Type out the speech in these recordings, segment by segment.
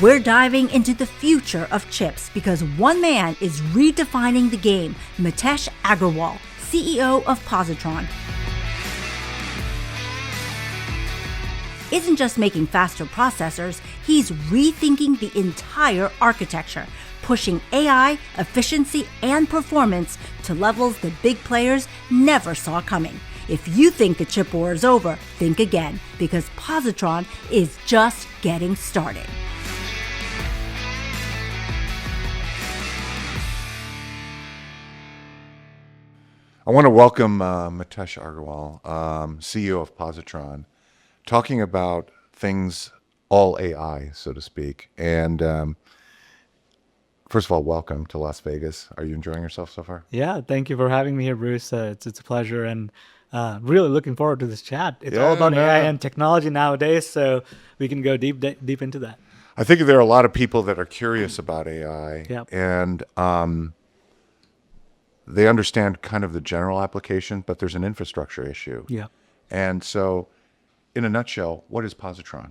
We're diving into the future of chips because one man is redefining the game, Mateesh Agarwal, CEO of Positron. Isn't just making faster processors, he's rethinking the entire architecture, pushing AI, efficiency, and performance to levels the big players never saw coming. If you think the chip war is over, think again, because Positron is just getting started. I want to welcome Mateesh Agarwal, CEO of Positron, talking about things all AI, so to speak. And first of all, welcome to Las Vegas. Are you enjoying yourself so far? Yeah, thank you for having me here, Bruce. It's a pleasure, and really looking forward to this chat. It's all about AI and technology nowadays, so we can go deep into that. I think there are a lot of people that are curious about AI, Yep. and they understand kind of the general application, but there's an infrastructure issue. Yeah. And so, in a nutshell, what is Positron?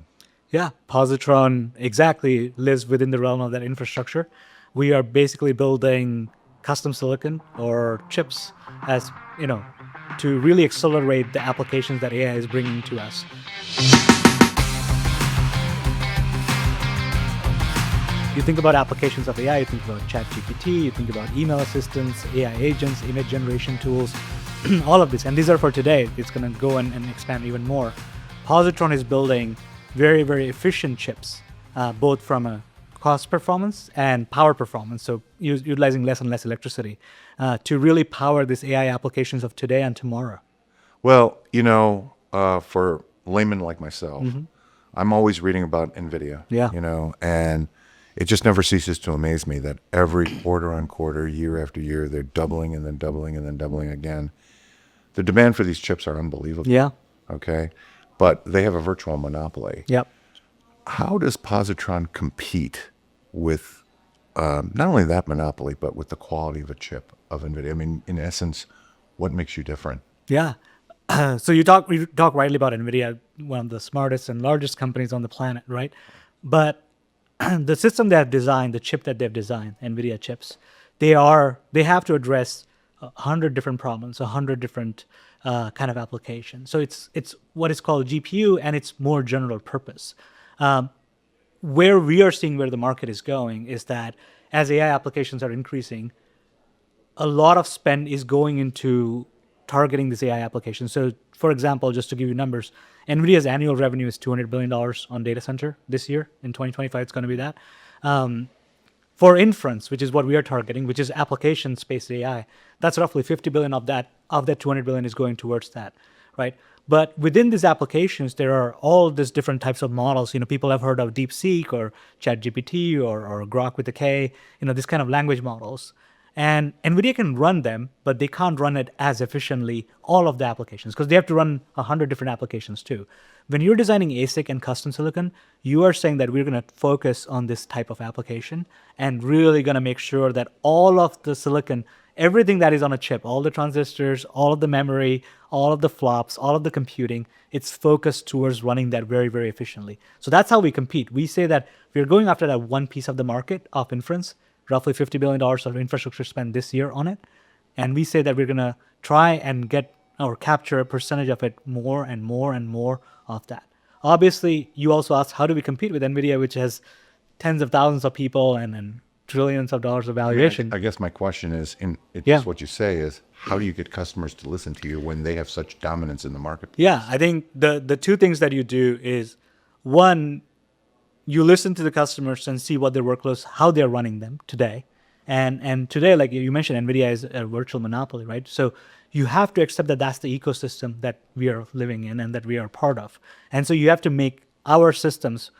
Yeah, Positron exactly lives within the realm of that infrastructure. We are basically building custom silicon or chips as, to really accelerate the applications that AI is bringing to us. You think about applications of AI, you think about ChatGPT, you think about email assistants, AI agents, image generation tools, all of this. And these are for today. It's going to go and expand even more. Positron is building very, very efficient chips, both from a cost performance and power performance, so utilizing less and less electricity to really power these AI applications of today and tomorrow. Well, for laymen like myself, I'm always reading about Nvidia. Yeah. And it just never ceases to amaze me that every quarter on quarter, year after year, they're doubling and then doubling and then doubling again. The demand for these chips are unbelievable. Yeah. Okay. But they have a virtual monopoly. Yep. How does Positron compete with not only that monopoly, but with the quality of a chip of Nvidia? I mean, in essence, what makes you different? Yeah. So you talk rightly about Nvidia, one of the smartest and largest companies on the planet, right? But the system they have designed, the chip that they've designed, Nvidia chips, they have to address 100 different problems, 100 different kind of applications. So it's what is called GPU, and it's more general purpose. Where we are seeing where the market is going is that as AI applications are increasing, a lot of spend is going into targeting these AI applications. So, for example, just to give you numbers, NVIDIA's annual revenue is $200 billion on data center this year. In 2025, it's going to be that. For inference, which is what we are targeting, which is application-based AI, that's roughly $50 billion of that $200 billion is going towards that, right? But within these applications, there are all these different types of models. People have heard of DeepSeek or ChatGPT or Grok with a K, this kind of language models. And NVIDIA can run them, but they can't run it as efficiently, all of the applications, because they have to run 100 different applications too. When you're designing ASIC and custom silicon, you are saying that we're going to focus on this type of application and really going to make sure that all of the silicon, everything that is on a chip, all the transistors, all of the memory, all of the flops, all of the computing, it's focused towards running that very, very efficiently. So that's how we compete. We say that we're going after that one piece of the market of inference, roughly $50 billion of infrastructure spent this year on it. And we say that we're going to try and get or capture a percentage of it more and more and more of that. Obviously, you also asked, how do we compete with NVIDIA, which has tens of thousands of people and trillions of dollars of valuation? I guess my question is, what you say is, how do you get customers to listen to you when they have such dominance in the marketplace? Yeah, I think the two things that you do is, one, you listen to the customers and see what their workloads, how they're running them today. And today, like you mentioned, NVIDIA is a virtual monopoly, right? So you have to accept that that's the ecosystem that we are living in and that we are part of. And so you have to make our systems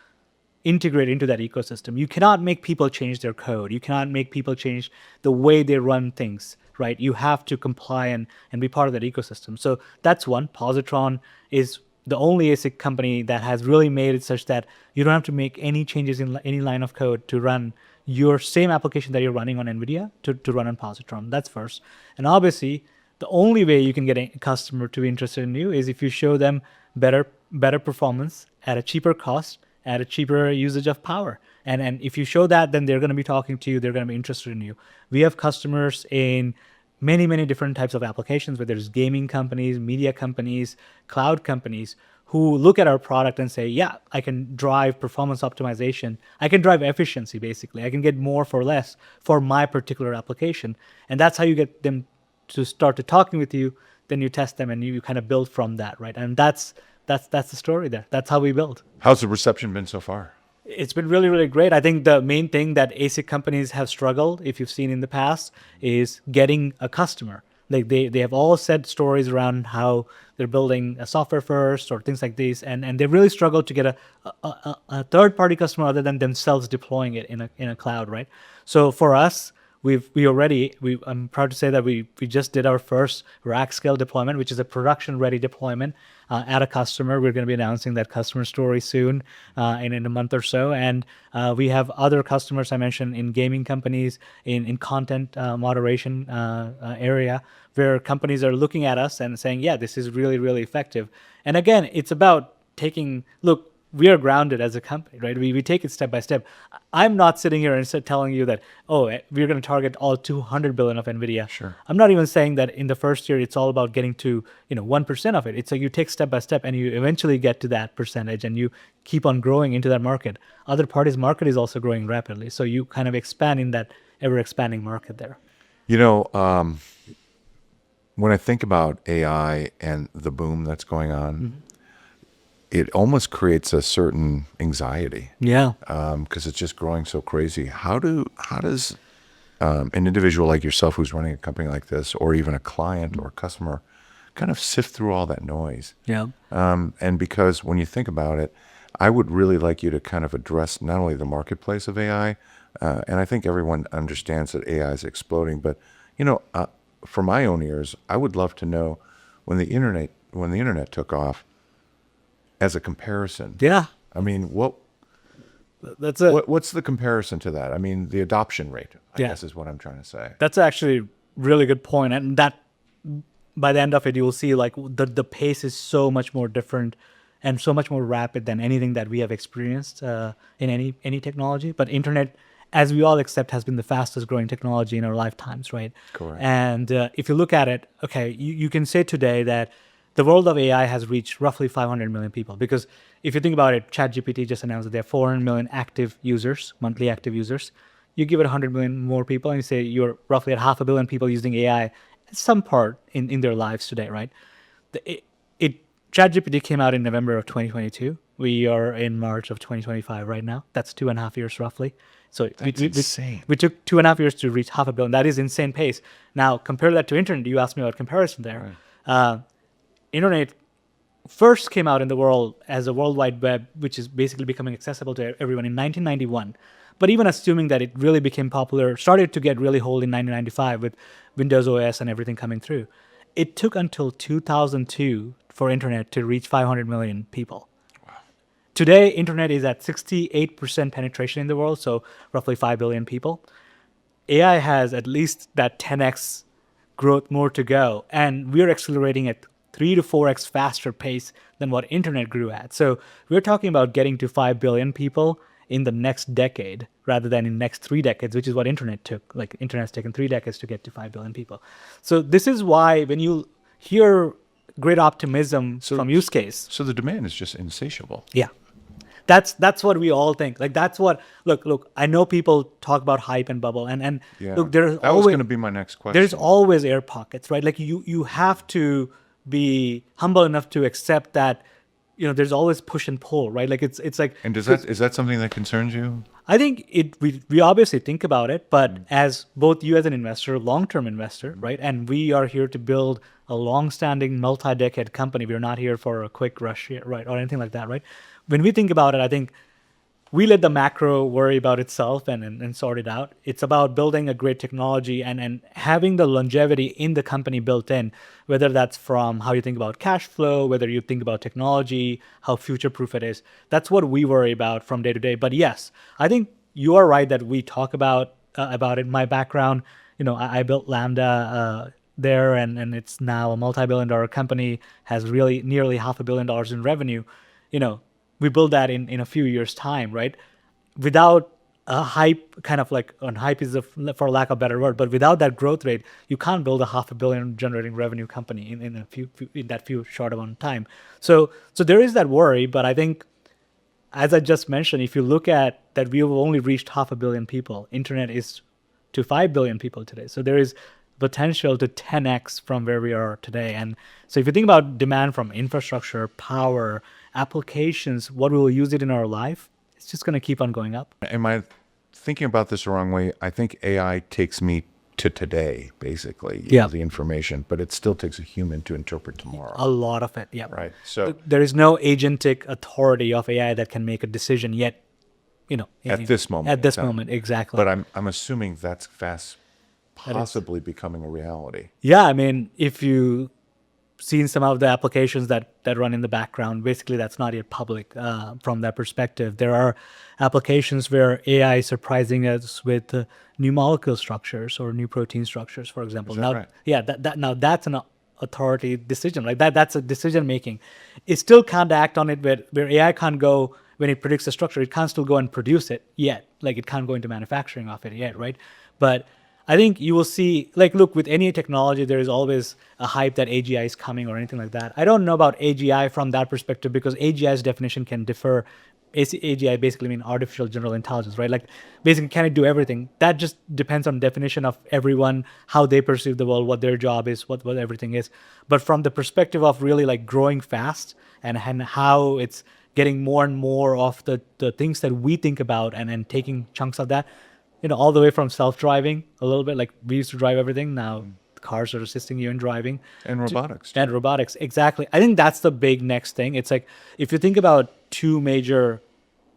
integrate into that ecosystem. You cannot make people change their code. You cannot make people change the way they run things, right? You have to comply and be part of that ecosystem. So that's one. Positron is the only ASIC company that has really made it such that you don't have to make any changes in any line of code to run your same application that you're running on NVIDIA to run on Positron. That's first. And obviously, the only way you can get a customer to be interested in you is if you show them better performance at a cheaper cost, at a cheaper usage of power. And if you show that, then they're going to be talking to you. They're going to be interested in you. We have customers in many different types of applications, whether it's gaming companies, media companies, cloud companies, who look at our product and say, yeah, I can drive performance optimization. I can drive efficiency, basically. I can get more for less for my particular application. And that's how you get them to start to talking with you. Then you test them and you kind of build from that, right? And that's the story there. That's how we build. How's the reception been so far? It's been really great. I think the main thing that ASIC companies have struggled, if you've seen in the past, is getting a customer. Like they have all said stories around how they're building a software first or things like this, and they really struggled to get a third party customer other than themselves deploying it in a cloud, right? So for us, I'm proud to say that we just did our first rack scale deployment, which is a production ready deployment at a customer. We're going to be announcing that customer story soon, in a month or so. And we have other customers I mentioned in gaming companies, in content moderation area, where companies are looking at us and saying, yeah, this is really effective. And again, it's about look, we are grounded as a company, right? We take it step by step. I'm not sitting here and telling you that, we're going to target all 200 billion of Nvidia. Sure. I'm not even saying that in the first year it's all about getting to 1% of it. It's like you take step by step and you eventually get to that percentage and you keep on growing into that market. Other parties' market is also growing rapidly, so you kind of expand in that ever expanding market there. When I think about AI and the boom that's going on, it almost creates a certain anxiety. Yeah. Because it's just growing so crazy. How does an individual like yourself who's running a company like this, or even a client or customer, kind of sift through all that noise? Yeah. And because when you think about it, I would really like you to kind of address not only the marketplace of AI, and I think everyone understands that AI is exploding, but for my own ears, I would love to know when the internet took off, as a comparison. Yeah. I mean, That's it. what's the comparison to that? I mean, the adoption rate, I guess, is what I'm trying to say. That's actually a really good point. And that by the end of it, you will see like the pace is so much more different and so much more rapid than anything that we have experienced in any technology. But internet, as we all accept, has been the fastest growing technology in our lifetimes, right? Correct. And if you look at it, okay, you can say today that the world of AI has reached roughly 500 million people. Because if you think about it, ChatGPT just announced that they have 400 million active users, monthly active users. You give it 100 million more people and you say you're roughly at 500 million people using AI at some part in their lives today, right? ChatGPT came out in November of 2022. We are in March of 2025 right now. That's 2.5 years roughly. So insane. We took 2.5 years to reach 500 million. That is insane pace. Now, compare that to internet. You asked me about comparison there. Right. Internet first came out in the world as a World Wide Web, which is basically becoming accessible to everyone in 1991. But even assuming that it really became popular, started to get really hold in 1995 with Windows OS and everything coming through, it took until 2002 for internet to reach 500 million people. Wow. Today, internet is at 68% penetration in the world, so roughly 5 billion people. AI has at least that 10x growth more to go, and we're accelerating at 3 to 4x faster pace than what internet grew at. So we're talking about getting to 5 billion people in the next decade rather than in next 3 decades, which is what internet took. Like internet's taken 3 decades to get to 5 billion people. So this is why when you hear great optimism from use case. So the demand is just insatiable. Yeah. That's what we all think. Like that's what look, I know people talk about hype and bubble and look, there's that was going to be my next question. There's always air pockets, right? Like you have to be humble enough to accept that there's always push and pull, right? Like it's like. And is that something that concerns you? I think we obviously think about it, but as both you as an investor, long-term investor, right? And we are here to build a long-standing, multi-decade company. We're not here for a quick rush here, right? Or anything like that, right? When we think about it, I think we let the macro worry about itself and sort it out. It's about building a great technology and having the longevity in the company built in, whether that's from how you think about cash flow, whether you think about technology, how future-proof it is. That's what we worry about from day to day. But yes, I think you are right that we talk about it. My background, I built Lambda there, and it's now a multi-billion-dollar company, has really nearly $500 million in revenue. We build that in a few years' time, right? Without a hype, kind of like on hype is for lack of a better word, but without that growth rate, you can't build a $500 million generating revenue company in that few short amount of time. So there is that worry, but I think, as I just mentioned, if you look at that, we've only reached 500 million people. Internet is to 5 billion people today. So there is potential to 10x from where we are today. And so if you think about demand from infrastructure, power, applications, what we will use it in our life, it's just going to keep on going up. Am I thinking about this the wrong way? I think AI takes me to today, basically, Yeah. the information, but it still takes a human to interpret tomorrow. A lot of it, yeah. Right. So There is no agentic authority of AI that can make a decision yet, at this moment. At this it's not. moment, exactly. But I'm assuming that's fast, possibly becoming a reality. Yeah, I mean, if you seen some of the applications that run in the background, basically that's not yet public from that perspective. There are applications where AI is surprising us with new molecule structures or new protein structures, for example. Is that Now, right? yeah, now that's an authority decision, right? That's a decision making. It still can't act on it where AI can't go when it predicts a structure. It can't still go and produce it yet. Like it can't go into manufacturing of it yet, right? But I think you will see, like, look, with any technology, there is always a hype that AGI is coming or anything like that. I don't know about AGI from that perspective because AGI's definition can differ. AGI basically mean artificial general intelligence, right? Like, basically, can it do everything? That just depends on definition of everyone, how they perceive the world, what their job is, what everything is. But from the perspective of really like growing fast and how it's getting more and more of the things that we think about and taking chunks of that, all the way from self-driving a little bit, like we used to drive everything. Now cars are assisting you in driving. And robotics. And robotics, exactly. I think that's the big next thing. It's like, if you think about two major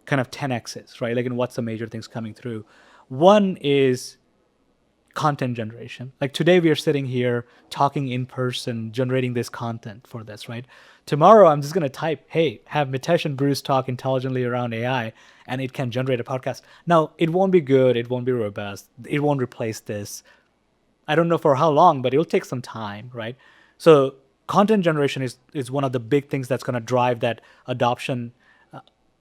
kind of 10Xs, right? Like, and what's the major things coming through? One is content generation. Like today we are sitting here talking in person, generating this content for this, right? Tomorrow I'm just going to type, hey, have Mateesh and Bruce talk intelligently around AI, and it can generate a podcast. Now, it won't be good. It won't be robust. It won't replace this. I don't know for how long, but it'll take some time, right? So content generation is one of the big things that's going to drive that adoption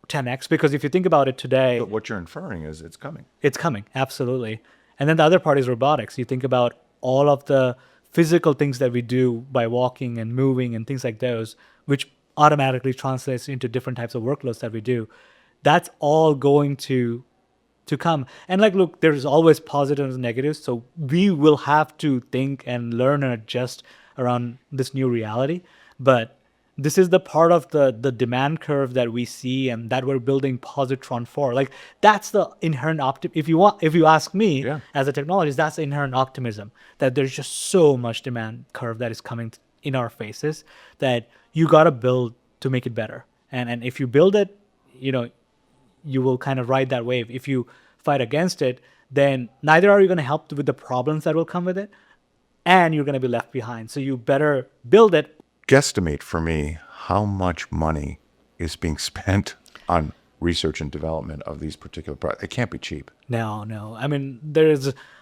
10x, because if you think about it today, But what you're inferring is it's coming. it's coming, absolutely. And then the other part is robotics. You think about all of the physical things that we do by walking and moving and things like those, which automatically translates into different types of workloads that we do. That's all going to come. And like, look, there's always positives and negatives. So we will have to think and learn and adjust around this new reality. But this is the part of the demand curve that we see and that we're building Positron for. Like, that's the inherent if you ask me, Yeah. as a technologist, that's the inherent optimism, that there's just so much demand curve that is coming in our faces that you got to build to make it better. And if you build it, you will kind of ride that wave. If you fight against it, then neither are you going to help with the problems that will come with it, and you're going to be left behind. So you better build it. Guesstimate for me how much money is being spent on research and development of these particular products. It can't be cheap. No. I mean,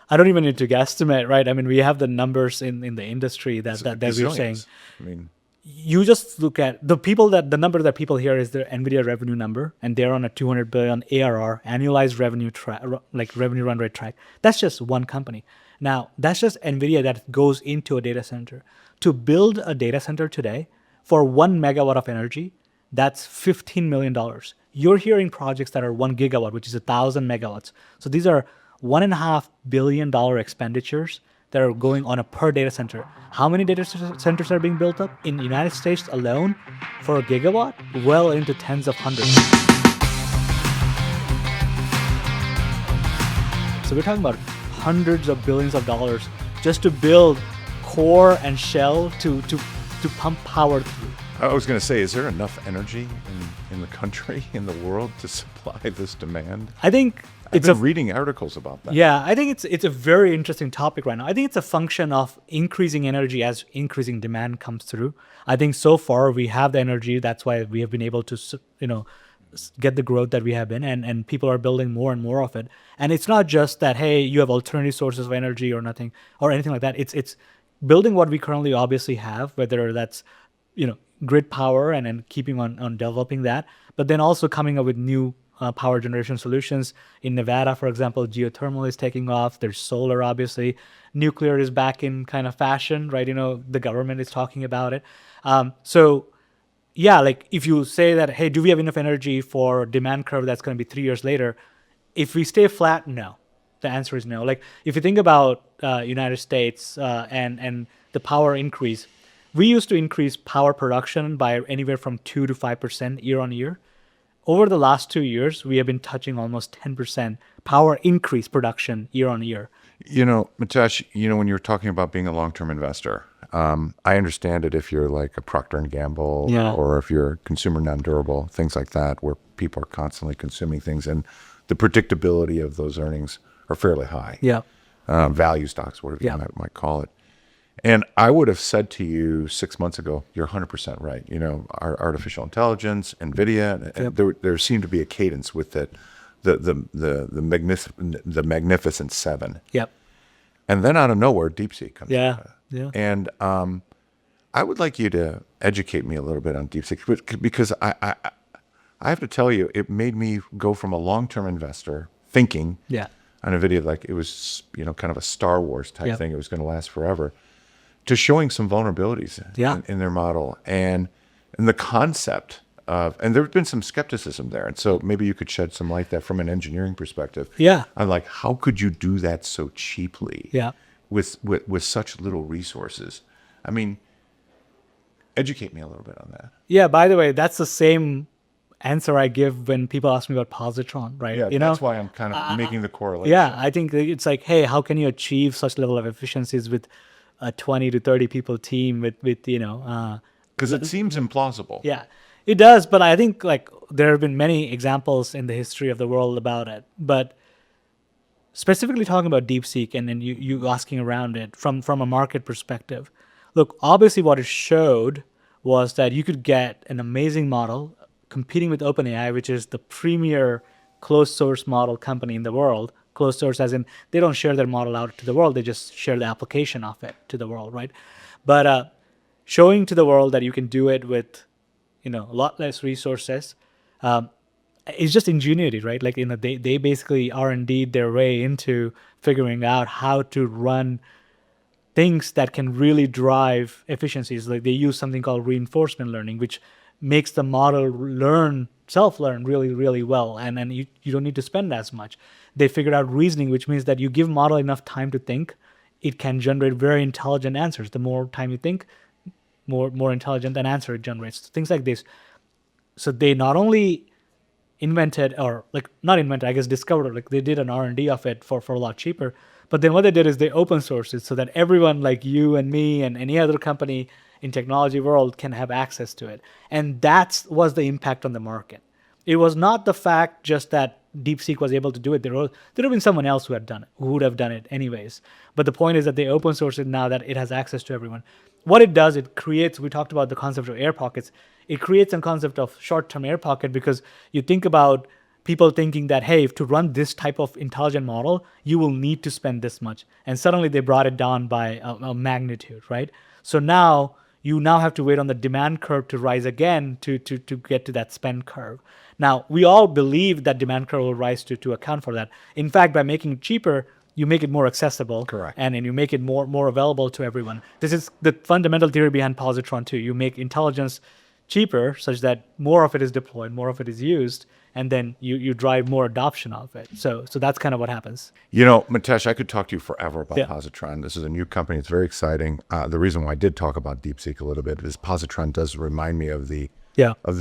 I don't even need to guesstimate, right? I mean, we have the numbers in the industry that we're saying. Gazillions. I mean, You just look at the number that people hear is their Nvidia revenue number, and they're on a 200 billion ARR, annualized revenue revenue run rate track. That's just one company. Now, that's just Nvidia that goes into a data center. To build a data center today for 1 megawatt of energy, that's $15 million. You're hearing projects that are 1 gigawatt, which is 1,000 megawatts. So these are $1.5 billion expenditures that are going on a per data center. How many data centers are being built up in the United States alone for a gigawatt? Well into tens of hundreds. So we're talking about hundreds of billions of dollars just to build core and shell to pump power through. I was going to say, is there enough energy in the country, in the world, to supply this demand? I think I've been reading articles about that. Yeah, I think it's a very interesting topic right now. I think it's a function of increasing energy as increasing demand comes through. I think so far we have the energy. That's why we have been able to, get the growth that we have been, and people are building more and more of it. And it's not just that, hey, you have alternative sources of energy or nothing or anything like that. It's building what we currently obviously have, whether that's, grid power and keeping on developing that, but then also coming up with new power generation solutions. In Nevada, for example, geothermal is taking off. There's solar, obviously. Nuclear is back in kind of fashion, right? The government is talking about it. So yeah, like if you say that, hey, do we have enough energy for demand curve that's going to be 3 years later? If we stay flat, no. The answer is no. Like if you think about United States and the power increase, we used to increase power production by anywhere from 2 to 5% year on year. Over the last 2 years, we have been touching almost 10% power increase production year on year. Mateesh, when you're talking about being a long-term investor, I understand it if you're like a Procter and Gamble Yeah. or if you're consumer non-durable, things like that, where people are constantly consuming things and the predictability of those earnings are fairly high. Yeah. Value stocks, whatever Yeah. you might call it. And I would have said to you 6 months ago, you're 100% right. Our artificial intelligence, Nvidia, and there seemed to be a cadence with it, the Magnificent Seven. Yep. And then out of nowhere, DeepSeek comes Yeah. out. Yeah. And I would like you to educate me a little bit on DeepSeek because I have to tell you, it made me go from a long-term investor thinking Yeah. on Nvidia like it was, kind of a Star Wars type Yep. thing. It was going to last forever. To showing some vulnerabilities Yeah. in their model and the concept of, and there's been some skepticism there. And so maybe you could shed some light there from an engineering perspective. Yeah. I'm like, how could you do that so cheaply Yeah. with such little resources? I mean, educate me a little bit on that. Yeah. By the way, that's the same answer I give when people ask me about positron, right? Yeah, that's why I'm kind of making the correlation. Yeah, I think it's like, hey, how can you achieve such level of efficiencies with a 20 to 30 people team with Because it seems implausible. yeah, it does. But I think like there have been many examples in the history of the world about it. But specifically talking about DeepSeek and then you asking around it from a market perspective, look, obviously what it showed was that you could get an amazing model competing with OpenAI, which is the premier closed source model company in the world. Closed source as in they don't share their model out to the world, they just share the application of it to the world, right? But showing to the world that you can do it with a lot less resources is just ingenuity, right? Like they basically R&D'd their way into figuring out how to run things that can really drive efficiencies. Like they use something called reinforcement learning, which makes the model self-learn really, really well. And you don't need to spend as much. They figured out reasoning, which means that you give model enough time to think, it can generate very intelligent answers. The more time you think, more intelligent an answer it generates. Things like this. So they not only invented or like not invented, I guess discovered it, like they did an R&D of it for a lot cheaper. But then what they did is they open sourced it so that everyone like you and me and any other company in technology world can have access to it. And that was the impact on the market. It was not the fact just that DeepSeek was able to do it. There would have been someone else who would have done it anyways. But the point is that they open source it now that it has access to everyone. What it does, it creates, we talked about the concept of air pockets. It creates a concept of short-term air pocket because you think about people thinking that, hey, to run this type of intelligent model, you will need to spend this much. And suddenly they brought it down by a magnitude, right? So now you have to wait on the demand curve to rise again to get to that spend curve. Now, we all believe that demand curve will rise to account for that. In fact, by making it cheaper, you make it more accessible. Correct. And you make it more available to everyone. This is the fundamental theory behind positron too. You make intelligence cheaper such that more of it is deployed, more of it is used, and then you drive more adoption of it. So that's kind of what happens. Mateesh, I could talk to you forever about Yeah. Positron. This is a new company. It's very exciting. The reason why I did talk about DeepSeek a little bit is Positron does remind me of the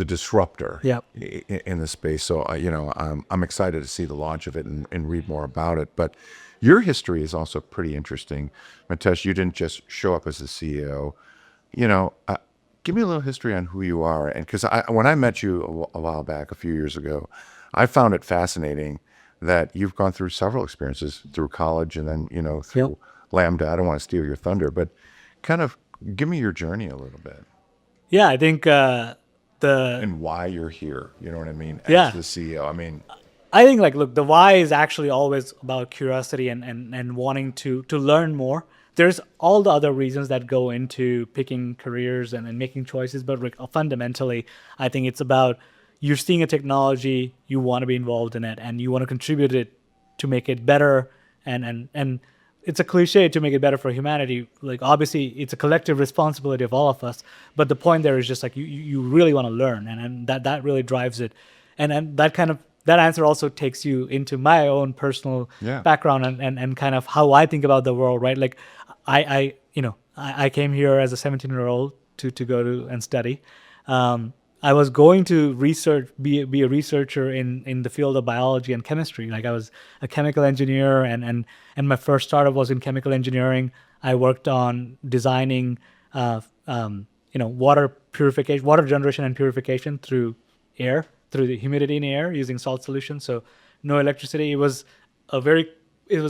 disruptor Yeah. in the space. So, I'm excited to see the launch of it and read more about it. But your history is also pretty interesting. Mateesh, you didn't just show up as the CEO. Give me a little history on who you are. And because when I met you a while back, a few years ago, I found it fascinating that you've gone through several experiences through college and then, through Lambda. I don't want to steal your thunder, but kind of give me your journey a little bit. Yeah, I think and why you're here. You know what I mean? As Yeah. the CEO. I mean, I think look, the why is actually always about curiosity and wanting to learn more. There's all the other reasons that go into picking careers and making choices, but fundamentally, I think it's about you're seeing a technology, you want to be involved in it, and you want to contribute it to make it better. And it's a cliche to make it better for humanity. Like, obviously, it's a collective responsibility of all of us. But the point there is just like you really want to learn, and that really drives it. And that answer also takes you into my own personal background and kind of how I think about the world, right? Like, I came here as a 17-year-old to go to and study. I was going to be a researcher in the field of biology and chemistry. Like, I was a chemical engineer, and my first startup was in chemical engineering. I worked on designing, water purification, water generation and purification through air, through the humidity in air using salt solution. So no electricity. It was a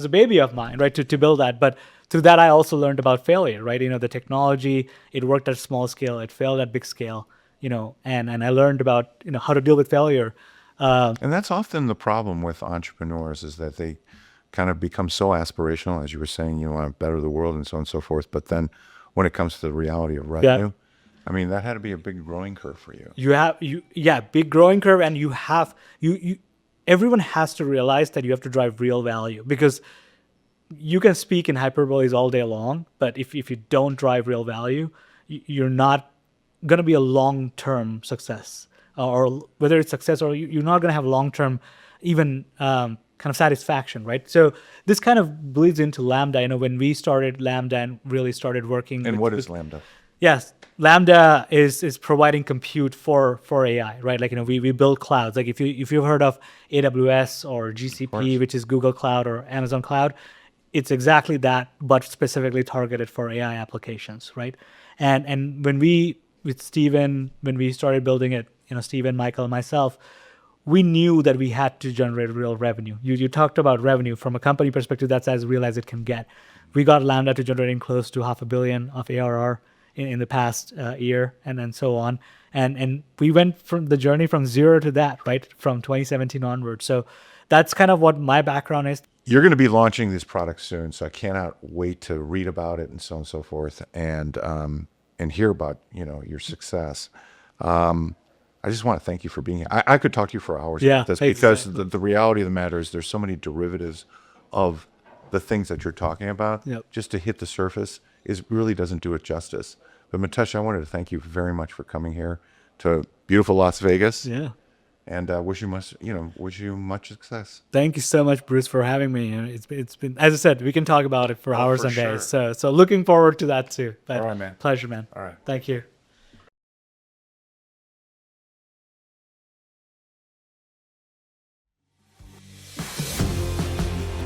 baby of mine, right, to build that. But through that, I also learned about failure, right? The technology, it worked at small scale, it failed at big scale. And I learned about, how to deal with failure. And that's often the problem with entrepreneurs, is that they kind of become so aspirational, as you were saying, you want to better the world and so on and so forth. But then when it comes to the reality of revenue, I mean, that had to be a big growing curve for you. Big growing curve. And everyone has to realize that you have to drive real value, because you can speak in hyperboles all day long, but if you don't drive real value, you're not going to be a long-term success, or whether it's success or you're not going to have long-term even kind of satisfaction, right? So this kind of bleeds into Lambda. When we started Lambda and really started working. And what is Lambda? Yes, Lambda is providing compute for AI, right? Like, we build clouds. Like, if you've heard of AWS or GCP, which is Google Cloud or Amazon Cloud, it's exactly that, but specifically targeted for AI applications, right? And with Steven, when we started building it, Steven, Michael, and myself, we knew that we had to generate real revenue. You talked about revenue from a company perspective. That's as real as it can get. We got Lambda to generating close to $500 million of ARR in the past year, and then so on. And we went from the journey from zero to that, right, from 2017 onward. So that's kind of what my background is. You're going to be launching this product soon, so I cannot wait to read about it and so on and so forth, and hear about your success. I just want to thank you for being here. I could talk to you for hours about this, because the reality of the matter is there's so many derivatives of the things that you're talking about. Just to hit the surface really doesn't do it justice. But Mateesh, I wanted to thank you very much for coming here to beautiful Las Vegas. And wish you much success. Thank you so much, Bruce, for having me. It's been, as I said, we can talk about it for hours and days. So looking forward to that too. But all right, man. Pleasure, man. All right. Thank you.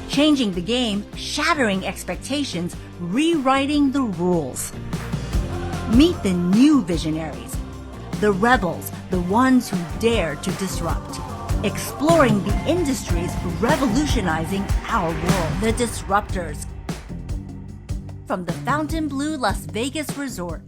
Changing the game, shattering expectations, rewriting the rules. Meet the new visionaries, the rebels, the ones who dare to disrupt. Exploring the industries revolutionizing our world, the disruptors. From the Fontainebleau Las Vegas Resort,